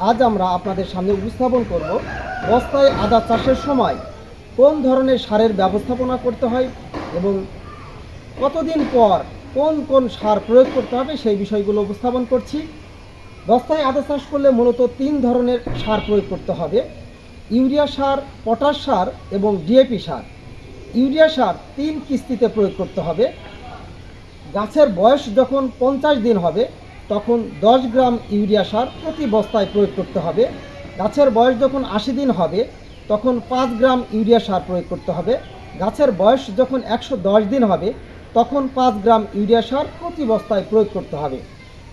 আজ আমরা আপনাদের সামনে উপস্থাপন করব বস্তায় আদা চাষের সময় কোন ধরনের সারের ব্যবস্থাপনা করতে হয় এবং কতদিন পর কোন কোন সার প্রয়োগ করতে হবে সেই বিষয়গুলো উপস্থাপন করছি। বস্তায় আদা চাষ করলে মূলত 3 ধরনের সার প্রয়োগ করতে হবে: ইউরিয়া সার, পটাশ সার এবং ডিএপি সার। ইউরিয়া সার 3 কিস্তিতে প্রয়োগ করতে হবে। গাছের বয়স যখন 50 দিন হবে তখন 10 গ্রাম ইউরিয়া সার প্রতি বস্তায় প্রয়োগ করতে হবে। গাছের বয়স যখন 80 দিন হবে তখন 5 গ্রাম ইউরিয়া সার প্রয়োগ করতে হবে। গাছের বয়স যখন 110 দিন হবে তখন 5 গ্রাম ইউরিয়া সার প্রতি বস্তায় প্রয়োগ করতে হবে।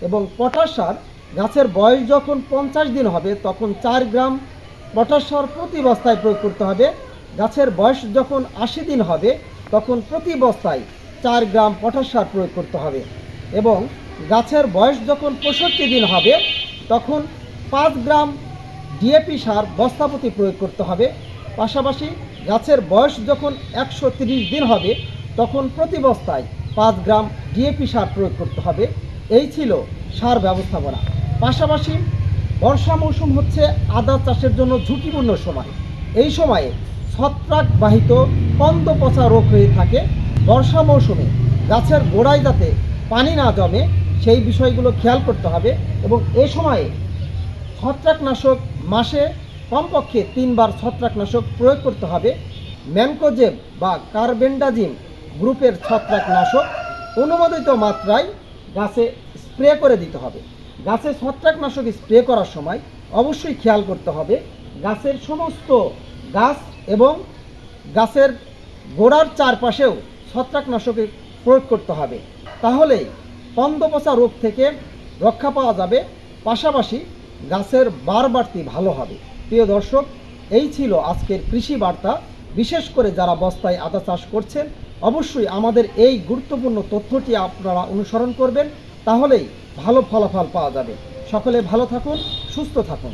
এবং পটাশ সার গাছের বয়স যখন 50 দিন হবে তখন 4 গ্রাম পটাশ সার প্রতি বস্তায় প্রয়োগ করতে হবে। গাছের বয়স যখন 80 দিন হবে তখন প্রতি বস্তায় 4 গ্রাম পটাশ সার প্রয়োগ করতে হবে। এবং গাছের বয়স যখন 65 দিন হবে তখন 5 গ্রাম ডিএপি সার বস্তাপ্রতি প্রয়োগ করতে হবে। পাশাপাশি গাছের বয়স যখন 130 দিন হবে তখন প্রতি বস্তায় 5 গ্রাম ডিএপি সার প্রয়োগ করতে হবে। এই ছিল সার ব্যবস্থাপনা। পাশাপাশি বর্ষা মৌসুম হচ্ছে আদা চাষের জন্য ঝুঁকিপূর্ণ সময়। এই সময়ে ছত্রাকবাহিত কন্দ পচা রোগ হয়ে থাকে। বর্ষা মৌসুমে গাছের গোড়ায় যাতে পানি না জমে সেই বিষয়গুলো খেয়াল করতে হবে এবং এ সময়ে ছত্রাকনাশক মাসে কমপক্ষে 3 বার ছত্রাকনাশক প্রয়োগ করতে হবে। ম্যানকোজেব বা কার্বেন্ডাজিম গ্রুপের ছত্রাকনাশক অনুমোদিত মাত্রায় গাছে স্প্রে করে দিতে হবে। গাছে ছত্রাকনাশক স্প্রে করার সময় অবশ্যই খেয়াল করতে হবে গাছের সমস্ত গাছ এবং গাছের গোড়ার চারপাশেও ছত্রাকনাশকের প্রয়োগ করতে হবে। তাহলেই কন্দ পচা রোগ থেকে রক্ষা পাওয়া যাবে। পাশাপাশি গাছের বাড়তি ভালো হবে। প্রিয় দর্শক, এই ছিল আজকের কৃষি বার্তা। বিশেষ করে যারা বস্তায় আদা চাষ করছেন অবশ্যই আমাদের এই গুরুত্বপূর্ণ তথ্যটি আপনারা অনুসরণ করবেন, তাহলেই ভালো ফলাফল পাওয়া যাবে। সকলে ভালো থাকুন, সুস্থ থাকুন।